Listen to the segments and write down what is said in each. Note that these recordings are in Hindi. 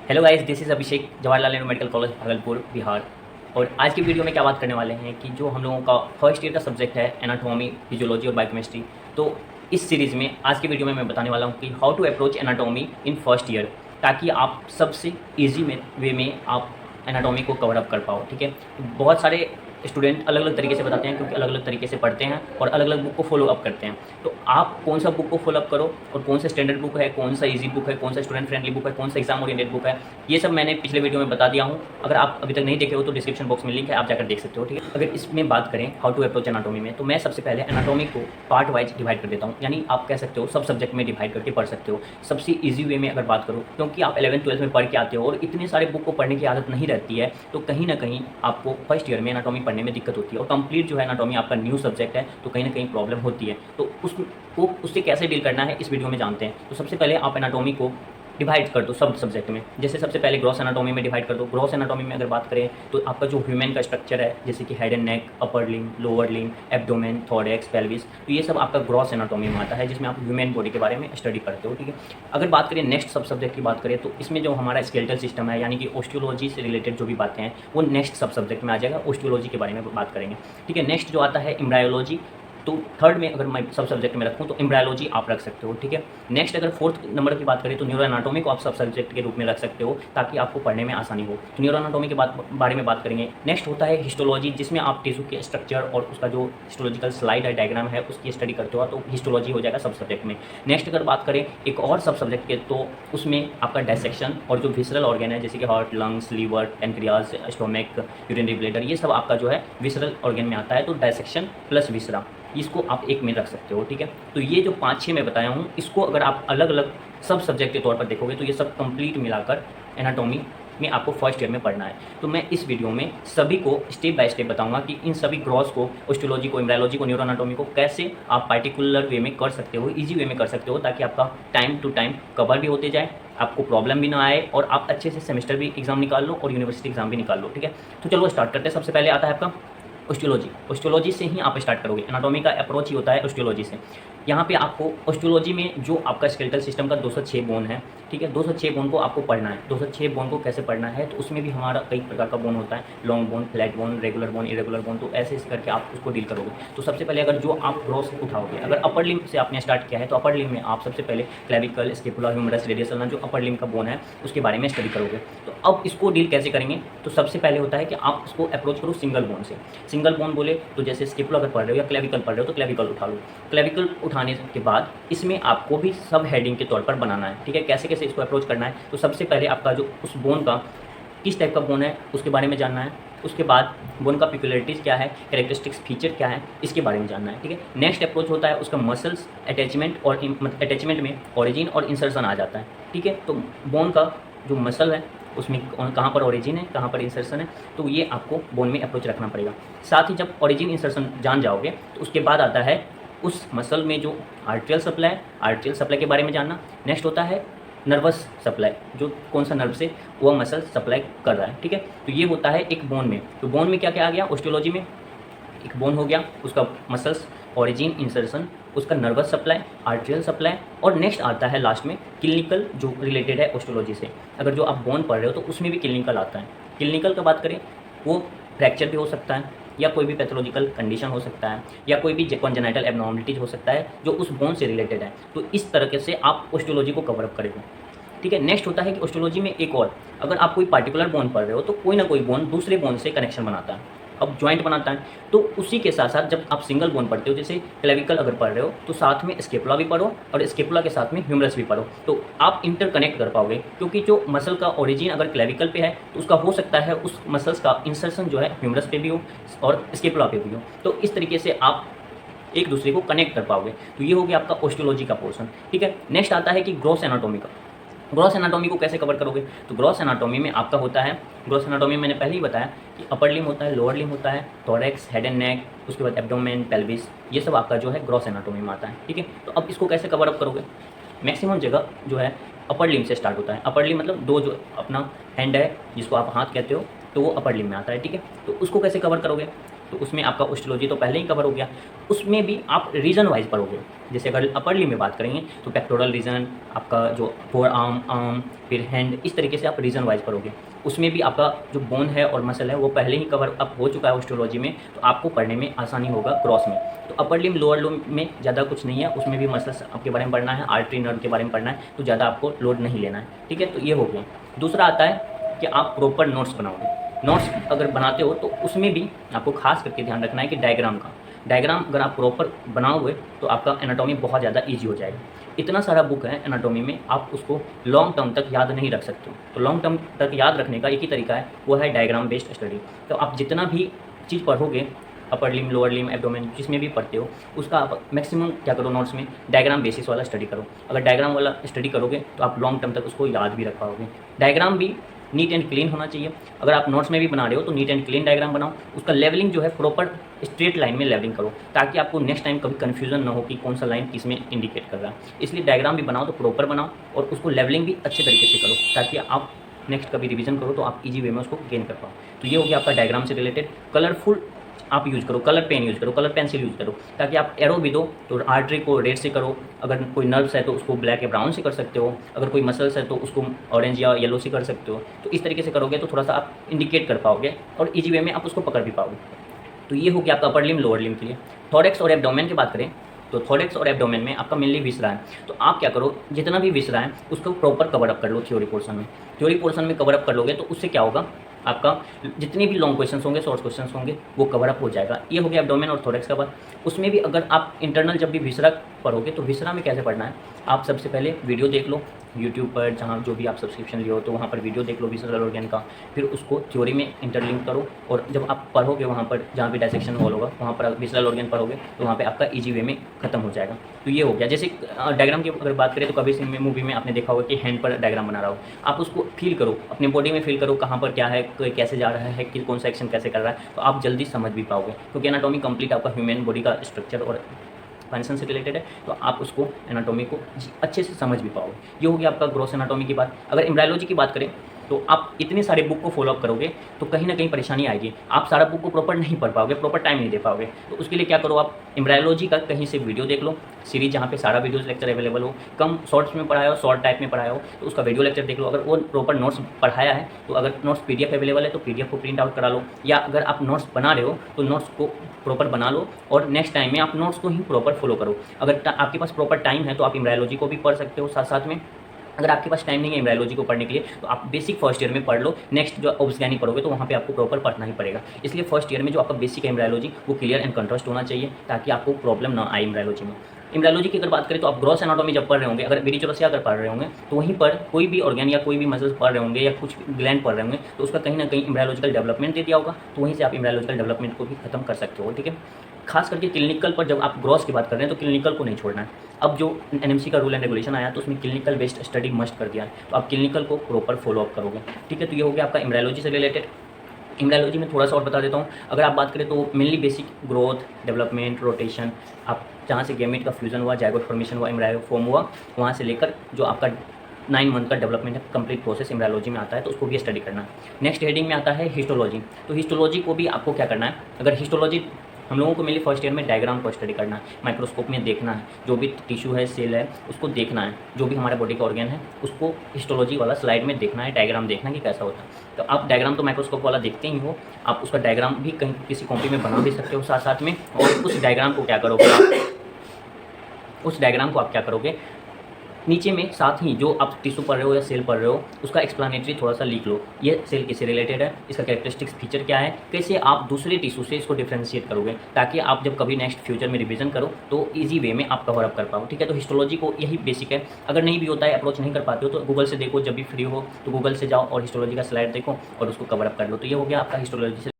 Hello guys, this is Abhishek, Jawaharlal Nehru medical college Bhagalpur, Bihar. और आज की वीडियो में क्या बात करने वाले हैं कि जो हम लोगों का फर्स्ट ईयर का सब्जेक्ट है एनाटॉमी, फिजियोलॉजी और बायोकेमिस्ट्री। तो इस सीरीज़ में आज की वीडियो में मैं बताने वाला हूँ कि how to approach anatomy in first year, ताकि आप सबसे ईजी वे में आप एनाटॉमी को कवर अप कर पाओ। ठीक है, बहुत सारे स्टूडेंट अलग अलग तरीके से बताते हैं, क्योंकि अलग अलग तरीके से पढ़ते हैं और अलग अलग बुक को फॉलो अप करते हैं। तो आप कौन सा बुक को फॉलो अप करो और कौन सा स्टैंडर्ड बुक है, कौन सा इजी बुक है, कौन सा स्टूडेंट फ्रेंडली बुक है, कौन सा एग्जाम ओरिएंटेड बुक है, ये सब मैंने पिछले वीडियो में बता दिया हूँ। अगर आप अभी तक नहीं देखे हो तो डिस्क्रिप्शन बॉक्स में लिंक है, आप जाकर देख सकते हो। ठीक है, अगर इसमें बात करें हाउ टू अप्रोच एनाटॉमी में, तो मैं सबसे पहले एनाटॉमी को पार्ट वाइज डिवाइड कर देता हूँ। यानी आप कह सकते हो सब सब्जेक्ट में डिवाइड करके पढ़ सकते हो। सबसे ईजी वे में अगर बात करो, क्योंकि आप 11th-12th में पढ़ के आते हो और इतने सारे बुक को पढ़ने की आदत नहीं रहती है, तो कहीं ना कहीं आपको फर्स्ट ईयर में एनाटॉमी पढ़ने में दिक्कत होती है। और कंप्लीट जो है एनाटॉमी आपका न्यू सब्जेक्ट है, तो कहीं ना कहीं प्रॉब्लम होती है। तो उससे कैसे डील करना है इस वीडियो में जानते हैं। तो सबसे पहले आप एनाटॉमी को डिवाइड कर दो सब सब्जेक्ट में। जैसे सबसे पहले ग्रॉस एनाटॉमी में डिवाइड कर दो। ग्रॉस एनाटॉमी में अगर बात करें तो आपका जो ह्यूमन का स्ट्रक्चर है, जैसे कि हेड एंड नेक, अपर लिंग, लोअर लिंग, एब्डोमेन, थोरैक्स, पेल्विस, तो ये सब आपका ग्रॉस एनाटॉमी में आता है, जिसमें आप ह्यूमन बॉडी के बारे में स्टडी करते हो। ठीक है, अगर बात करें नेक्स्ट सब सब्जेक्ट की बात करें तो इसमें जो हमारा स्केलेटल सिस्टम है, यानी कि ऑस्टियोलॉजी से रिलेटेड जो भी बातें हैं, वो नेक्स्ट सब सब्जेक्ट में आ जाएगा। ऑस्टियोलॉजी के बारे में बात करेंगे। ठीक है, नेक्स्ट जो आता है एम्ब्रायोलॉजी। तो थर्ड में अगर मैं सब सब्जेक्ट में रखूँ तो एम्ब्रायोलॉजी आप रख सकते हो। ठीक है, नेक्स्ट अगर फोर्थ नंबर की बात करें तो न्यूरो एनाटॉमी को आप सब सब्जेक्ट के रूप में रख सकते हो, ताकि आपको पढ़ने में आसानी हो। तो न्यूरो एनाटॉमी के बारे में बात करेंगे। नेक्स्ट होता है हिस्टोलॉजी, जिसमें आप टिश्यू के स्ट्रक्चर और उसका जो हिस्टोलॉजिकल स्लाइड है, डायग्राम है, उसकी स्टडी करते हो, तो हिस्टोलॉजी हो जाएगा सब सब्जेक्ट में। नेक्स्ट अगर बात करें एक और सब सब्जेक्ट के, तो उसमें आपका डायसेक्शन और जो विसरल ऑर्गन है, जैसे कि heart, lungs, liver, pancreas, stomach, urinary bladder, ये सब आपका जो है विसरल ऑर्गन में आता है। तो डायसेक्शन प्लस विसरा, इसको आप एक में रख सकते हो। ठीक है, तो ये जो 5-6 मैं बताया हूँ, इसको अगर आप अलग अलग सब सब्जेक्ट के तौर पर देखोगे तो ये सब कंप्लीट मिलाकर एनाटॉमी में आपको फर्स्ट ईयर में पढ़ना है। तो मैं इस वीडियो में सभी को स्टेप बाय स्टेप बताऊंगा कि इन सभी ग्रॉस को, ऑस्टियोलॉजी को, एम्ब्रायोलॉजी को, न्यूरो एनाटॉमी को कैसे आप पार्टिकुलर वे में कर सकते हो, ईजी वे में कर सकते हो, ताकि आपका टाइम टू टाइम कवर भी होते जाए, आपको प्रॉब्लम भी ना आए और आप अच्छे से सेमेस्टर भी एग्जाम निकाल लो और यूनिवर्सिटी एग्जाम भी निकाल लो। ठीक है, तो चलो स्टार्ट करते हैं। सबसे पहले आता है आपका ऑस्टियोलॉजी। ऑस्टियोलॉजी से ही आप स्टार्ट करोगे। एनाटॉमी का अप्रोच ही होता है ऑस्टियोलॉजी से। यहाँ पे आपको ऑस्टियोलॉजी में जो आपका स्केलेटल सिस्टम का 206 बोन है, ठीक है, 206 बोन को आपको पढ़ना है। 206 बोन को कैसे पढ़ना है, तो उसमें भी हमारा कई प्रकार का बोन होता है, long bone, flat bone, regular bone, irregular bone. तो ऐसे करके आप उसको डील करोगे। तो सबसे पहले अगर जो आप ग्रॉस उठाओगे, अगर अपर लिम्ब से आपने स्टार्ट किया है, तो अपर लिम्ब में आप सबसे पहले clavicle, scapula, humerus, radius ulna, जो अपर लिम्ब का बोन है, उसके बारे में स्टडी करोगे। तो अब इसको डील कैसे करेंगे, तो सबसे पहले होता है कि आप उसको अप्रोच करो सिंगल बोन से। सिंगल बोन बोले तो जैसे स्केपुला अगर पढ़ रहे हो या क्लेविकल पढ़ रहे हो तो क्लेविकल उठा लो। क्लेविकल उठाने के बाद इसमें आपको भी सब हेडिंग के तौर पर बनाना है। ठीक है, कैसे कैसे इसको अप्रोच करना है, तो सबसे पहले आपका जो उस बोन का किस टाइप का बोन है उसके बारे में जानना है। उसके बाद बोन का पिक्युलरिटीज़ क्या है, कैरेक्टरिस्टिक्स फीचर क्या है, इसके बारे में जानना है। ठीक है, नेक्स्ट अप्रोच होता है उसका मसल्स अटैचमेंट, और अटैचमेंट में ओरिजिन और इंसर्शन आ जाता है। ठीक है, तो बोन का जो मसल है उसमें कहाँ पर ओरिजिन है, कहाँ पर इंसर्शन है, तो ये आपको बोन में अप्रोच रखना पड़ेगा। साथ ही जब ओरिजिन इंसर्शन जान जाओगे तो उसके बाद आता है उस मसल में जो आर्टेरियल सप्लाई, आर्टेरियल सप्लाई के बारे में जानना। नेक्स्ट होता है नर्वस सप्लाई, जो कौन सा नर्व से वह मसल सप्लाई कर रहा है। ठीक है, तो ये होता है एक बोन में। तो बोन में क्या क्या आ गया, ऑस्टियोलॉजी में एक बोन हो गया, उसका मसल्स, ओरिजिन, इंसर्शन, उसका नर्वस सप्लाई, आर्टेरियल सप्लाई, और नेक्स्ट आता है लास्ट में क्लिनिकल, जो रिलेटेड है ऑस्टियोलॉजी से। अगर जो आप बोन पढ़ रहे हो तो उसमें भी क्लिनिकल आता है। क्लिनिकल का बात करें, वो फ्रैक्चर भी हो सकता है, या कोई भी पैथोलॉजिकल कंडीशन हो सकता है, या कोई भी कॉन्जेनाइटल एबनॉर्मलिटीज हो सकता है जो उस बोन से रिलेटेड है। तो इस तरीके से आप ऑस्टियोलॉजी को कवर अप करेंगे। ठीक है, नेक्स्ट होता है कि ऑस्टियोलॉजी में एक और, अगर आप कोई पार्टिकुलर बोन पढ़ रहे हो तो कोई ना कोई बोन दूसरे बोन से कनेक्शन बनाता है, अब जॉइंट बनाता है। तो उसी के साथ साथ जब आप सिंगल बोन पढ़ते हो, जैसे क्लेविकल अगर पढ़ रहे हो तो साथ में स्केपुला भी पढ़ो और स्केपुला के साथ में ह्यूमरस भी पढ़ो, तो आप इंटरकनेक्ट कर पाओगे। क्योंकि जो मसल का ओरिजिन अगर क्लेविकल पे है तो उसका हो सकता है उस मसल्स का इंसर्शन जो है ह्यूमरस पे भी हो और स्केपुला पे भी हो। तो इस तरीके से आप एक दूसरे को कनेक्ट कर पाओगे। तो ये हो गया आपका ऑस्टियोलॉजी का पोर्शन। ठीक है, नेक्स्ट आता है कि ग्रॉस एनाटॉमी का। ग्रॉस एनाटॉमी को कैसे कवर करोगे, तो ग्रॉस एनाटॉमी में आपका होता है, ग्रॉस एनाटॉमी में मैंने पहले ही बताया कि अपर लिम्ब होता है, लोअर लिम्ब होता है, थोरैक्स, हेड एंड नेक, उसके बाद एब्डोमेन, पेल्विस, ये सब आपका जो है ग्रॉस एनाटॉमी में आता है। ठीक है, तो अब इसको कैसे कवर अप करोगे, मैक्सिमम जगह जो है अपर लिम्ब से स्टार्ट होता है। अपर लिम्ब मतलब दो, जो अपना हैंड है जिसको आप हाथ कहते हो, तो वो अपर लिम्ब में आता है। ठीक है, तो उसको कैसे कवर करोगे, तो उसमें आपका ओस्टियोलॉजी तो पहले ही कवर हो गया। उसमें भी आप रीजन वाइज पढ़ोगे। जैसे अगर अपर लिम्ब में बात करेंगे तो पेक्टोरल रीजन, आपका जो फोर आर्म, फिर हैंड, इस तरीके से आप रीजन वाइज पढ़ोगे। उसमें भी आपका जो बोन है और मसल है वो पहले ही कवर अप हो चुका है ओस्टियोलॉजी में, तो आपको पढ़ने में आसानी होगा क्रॉस में। तो अपर लिम्ब लोअर लिम्ब में ज़्यादा कुछ नहीं है, उसमें भी मसल्स आपके बारे में पढ़ना है, आर्टरी नर्व के बारे में पढ़ना है, तो ज़्यादा आपको लोड नहीं लेना है। ठीक है, तो ये हो गया। दूसरा आता है कि आप प्रॉपर नोट्स बनाओगे। नोट्स अगर बनाते हो तो उसमें भी आपको खास करके ध्यान रखना है कि डायग्राम अगर आप प्रॉपर बनाओगे तो आपका एनाटॉमी बहुत ज़्यादा ईजी हो जाएगा। इतना सारा बुक है एनाटॉमी में, आप उसको लॉन्ग टर्म तक याद नहीं रख सकते हो। तो लॉन्ग टर्म तक याद रखने का एक ही तरीका है, वो है डायग्राम बेस्ड स्टडी। तो आप जितना भी चीज़ पढ़ोगे, upper limb, lower limb, abdomen, जिसमें भी पढ़ते हो, उसका आप मैक्सिमम क्या करो, नोट्स में डायग्राम बेसिस वाला स्टडी करो। अगर डायग्राम वाला स्टडी करोगे तो आप लॉन्ग टर्म तक उसको याद भी रख पाओगे। डायग्राम भी नीट एंड क्लीन होना चाहिए। अगर आप नोट्स में भी बना रहे हो तो नीट एंड क्लीन डायग्राम बनाओ। उसका लेवलिंग जो है प्रॉपर स्ट्रेट लाइन में लेवलिंग करो, ताकि आपको नेक्स्ट टाइम कभी कन्फ्यूजन ना हो कि कौन सा लाइन किस में इंडिकेट कर रहा है। इसलिए डायग्राम भी बनाओ तो प्रॉपर बनाओ और उसको लेवलिंग भी अच्छे तरीके से करो, ताकि आप नेक्स्ट कभी रिवीजन करो तो आप इजी वे में उसको गेन कर पाओ। तो ये हो गया आपका डायग्राम से रिलेटेड। कलरफुल आप यूज़ करो, कलर पेन यूज़ करो, कलर पेंसिल यूज़ करो, ताकि आप एरो भी दो तो आर्टरी को रेड से करो। अगर कोई नर्व्स है तो उसको ब्लैक या ब्राउन से कर सकते हो। अगर कोई मसल्स है तो उसको ऑरेंज या येलो से कर सकते हो। तो इस तरीके से करोगे तो थोड़ा सा आप इंडिकेट कर पाओगे और इजी वे में आप उसको पकड़ भी पाओगे। तो ये हो गया आपका अपर लिम्ब, लोअर लिम्ब के लिए। थोरेक्स और एब्डोमेन की बात करें तो थोरेक्स और एब्डोमेन में आपका मेनली विसरा है। तो आप क्या करो, जितना भी विसरा है उसको प्रॉपर कवर अप कर लो थ्योरी पोर्शन में। थ्योरी पोर्शन में कवर अप कर लोगे तो उससे क्या होगा, आपका जितने भी लॉन्ग क्वेश्चंस होंगे, शॉर्ट क्वेश्चंस होंगे, वो कवर अप हो जाएगा। ये हो गया एब्डोमेन और थोरेक्स का बात। उसमें भी अगर आप इंटरनल जब भी विसरा पढ़ोगे तो विसरा में कैसे पढ़ना है, आप सबसे पहले वीडियो देख लो यूट्यूब पर, जहाँ जो भी आप सब्सक्रिप्शन लियो तो वहाँ पर वीडियो देख लो विसरल ऑर्गन का। फिर उसको थ्योरी में इंटरलिंक करो और जब आप पढ़ोगे वहाँ पर जहाँ भी डायसेक्शन हॉल होगा वहाँ पर विसरल ऑर्गन पढ़ोगे तो वहाँ पे आपका इजी वे में खत्म हो जाएगा। तो ये हो गया। जैसे डायग्राम की अगर बात करें तो कभी सिंह मूवी में आपने देखा होगा कि हैंड पर डायग्राम बना रहा हो, आप उसको फील करो, अपने बॉडी में फील करो कहाँ पर क्या है, कैसे जा रहा है, कि कौन सा एक्शन कैसे कर रहा है, तो आप जल्दी समझ भी पाओगे। क्योंकि एनाटॉमी कंप्लीट आपका ह्यूमन बॉडी का स्ट्रक्चर और फंक्शन से रिलेटेड है, तो आप उसको एनाटॉमी को अच्छे से समझ भी पाओगे। ये होगी आपका ग्रॉस एनाटॉमी की बात। अगर एम्ब्रायोलॉजी की बात करें तो आप इतने सारे बुक को फॉलो अप करोगे तो कहीं ना कहीं परेशानी आएगी, आप सारा बुक को प्रॉपर नहीं पढ़ पाओगे, प्रॉपर टाइम नहीं दे पाओगे। तो उसके लिए क्या करो, आप एम्ब्रायोलॉजी का कहीं से वीडियो देख लो, सीरीज जहाँ पे सारा वीडियोस लेक्चर अवेलेबल हो। कम शॉर्ट्स में पढ़ाया हो, शॉर्ट टाइप में पढ़ाया हो तो उसका वीडियो लेक्चर देख लो। अगर वो प्रॉपर नोट्स पढ़ाया है तो अगर नोट्स PDF अवेलेबल है तो PDF को प्रिंट आउट करा लो, या अगर आप नोट्स बना रहे हो तो नोट्स को प्रॉपर बना लो और नेक्स्ट टाइम में आप नोट्स को ही प्रॉपर फॉलो करो। अगर आपके पास प्रॉपर टाइम है तो आप एम्ब्रायोलॉजी को भी पढ़ सकते हो साथ साथ में। अगर आपके पास टाइम नहीं है एम्ब्रायोलॉजी को पढ़ने के लिए तो आप बेसिक फर्स्ट ईयर में पढ़ लो, नेक्स्ट जो ऑब्सगैनी पढ़ोगे तो वहाँ पे आपको प्रॉपर पढ़ना ही पड़ेगा। इसलिए फर्स्ट ईयर में जो आपका बेसिक है एम्ब्रायोलॉजी वो क्लियर एंड कंट्रास्ट होना चाहिए, ताकि आपको प्रॉब्लम ना आए एम्ब्रायोलॉजी में। एम्ब्रायोलॉजी की अगर बात करें तो आप ग्रॉस एनाटॉमी जब पढ़ रहे होंगे, अगर वेरिचोरसिया अगर पढ़ रहे होंगे तो वहीं पर कोई भी ऑर्गन या कोई भी मसल्स पढ़ रहे होंगे या कुछ ग्लैंड पढ़ रहे होंगे तो उसका कहीं ना कहीं एम्ब्रायोलॉजिकल डेवलपमेंट दे दिया होगा, तो वहीं से आप एम्ब्रायोलॉजिकल डेवलपमेंट को भी खत्म कर सकते हो। ठीक है, खास करके क्लिनिकल पर जब आप ग्रॉस की बात कर रहे हैं तो क्लिनिकल को नहीं छोड़ना है। अब जो NMC का रूल एंड रेगुलेशन आया तो उसमें क्लिनिकल बेस्ड स्टडी मस्ट कर दिया है, तो आप क्लिनिकल को प्रॉपर फॉलो अप करोगे। ठीक है, तो ये हो गया आपका एम्ब्रायोलॉजी से रिलेटेड। एम्ब्रायोलॉजी में थोड़ा सा और बता देता हूँ। अगर आप बात करें तो mainly basic growth, development, rotation, आप जहाँ से गैमेट का फ्यूजन हुआ, जाइगोट फॉर्मेशन हुआ, एम्ब्रायो फॉर्म हुआ, वहाँ से लेकर जो आपका 9 मंथ का डेवलपमेंट है, कंप्लीट प्रोसेस एम्ब्रायोलॉजी में आता है, तो उसको भी स्टडी करना है। नेक्स्ट हेडिंग में आता है हिस्टोलॉजी। तो हिस्टोलॉजी को भी आपको क्या करना है, अगर हिस्टोलॉजी हम लोगों को मेनली फर्स्ट ईयर में डायग्राम को स्टडी करना है, माइक्रोस्कोप में देखना है, जो भी टिश्यू है, सेल है, उसको देखना है, जो भी हमारे बॉडी का ऑर्गन है उसको हिस्टोलॉजी वाला स्लाइड में देखना है, डायग्राम देखना है कि कैसा होता है। तो आप डायग्राम तो माइक्रोस्कोप वाला देखते ही हो, आप उसका डायग्राम भी कहीं किसी कॉपी में बना भी सकते हो साथ साथ में। और उस डायग्राम को क्या करोगे आप क्या करोगे, नीचे में साथ ही जो आप टिश्यू पढ़ रहे हो या सेल पढ़ रहे हो उसका एक्सप्लेनेटरी थोड़ा सा लिख लो। ये सेल किससे रिलेटेड है, इसका कैरेक्टरिस्टिक्स फीचर क्या है, कैसे आप दूसरे टिश्यू से इसको डिफ्रेंशिएट करोगे, ताकि आप जब कभी नेक्स्ट फ्यूचर में रिवीजन करो तो इजी वे में आप कवर अप कर पाओ। ठीक है, तो हिस्टोलॉजी को यही बेसिक है। अगर नहीं भी होता है, अप्रोच नहीं कर पाते हो तो गूगल से देखो, जब भी फ्री हो तो गूगल से जाओ और हिस्टोलॉजी का स्लाइड देखो और उसको कवर अप कर लो। तो ये हो गया आपका हिस्टोलॉजी से।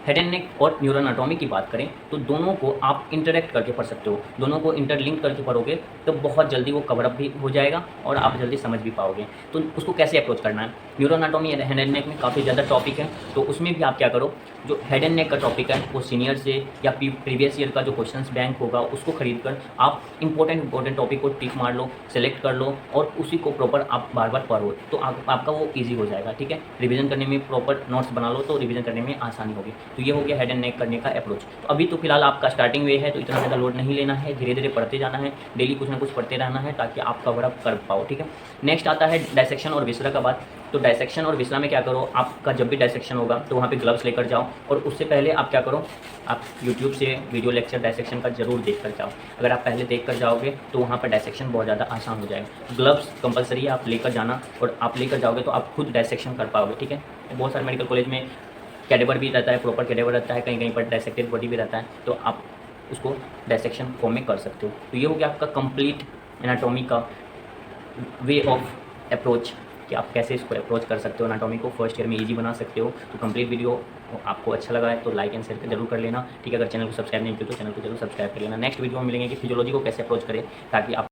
हेड एंड नेक और न्यूरल एनाटॉमी की बात करें तो दोनों को आप इंटरेक्ट करके पढ़ सकते हो, दोनों को इंटरलिंक करके पढ़ोगे तो बहुत जल्दी वो कवर अप भी हो जाएगा और आप जल्दी समझ भी पाओगे। तो उसको कैसे अप्रोच करना है, neural anatomy head and neck में काफ़ी ज़्यादा टॉपिक है, तो उसमें भी आप क्या करो, जो हेड एंड नेक का टॉपिक है वो सीनियर से या प्रीवियस ईयर का जो क्वेश्चंस बैंक होगा उसको खरीद कर आप इंपॉर्टेंट टॉपिक को टिक मार लो, सेलेक्ट कर लो और उसी को प्रॉपर आप बार बार पढ़ो, तो आपका वो ईजी हो जाएगा। ठीक है, रिवीजन करने में प्रॉपर नोट्स बना लो तो रिवीजन करने में आसानी होगी। तो ये हो गया हेड एंड नेक करने का अप्रोच। तो अभी तो फिलहाल आपका स्टार्टिंग वे है, तो इतना ज़्यादा लोड नहीं लेना है, धीरे धीरे पढ़ते जाना है, डेली कुछ ना कुछ पढ़ते रहना है ताकि आप कवर अप कर पाओ। ठीक है, नेक्स्ट आता है डायसेक्शन और विसरा का बात। तो डायसेक्शन और विसरा में क्या करो, आपका जब भी डायसेक्शन होगा तो वहाँ पे ग्लव्स लेकर जाओ, और उससे पहले आप क्या करो, आप यूट्यूब से वीडियो लेक्चर डायसेक्शन का जरूर देख कर जाओ। अगर आप पहले देख कर जाओगे तो वहाँ पर डायसेक्शन बहुत ज़्यादा आसान हो जाएगा। ग्लव्स कंपलसरी है, आप लेकर जाना, और आप लेकर जाओगे तो आप खुद डायसेक्शन कर पाओगे। ठीक है, बहुत सारे मेडिकल कॉलेज में कैडेवर भी रहता है, प्रॉपर कैडेवर रहता है, कहीं कहीं पर डायसेक्टेड बॉडी भी रहता है, तो आप उसको डायसेक्शन फॉर्म में कर सकते हो। तो ये हो गया आपका कंप्लीट एनाटॉमी का वे ऑफ अप्रोच कि आप कैसे इसको अप्रोच कर सकते हो, एनाटॉमी को फर्स्ट ईयर में इजी बना सकते हो। तो कंप्लीट वीडियो आपको अच्छा लगा है तो लाइक एंड शेयर जरूर कर लेना। ठीक है, अगर चैनल को सब्सक्राइब नहीं किया तो चैनल को जरूर सब्सक्राइब कर लेना। नेक्स्ट वीडियो में मिलेंगे कि फिजियोलॉजी को कैसे अप्रोच करें ताकि आप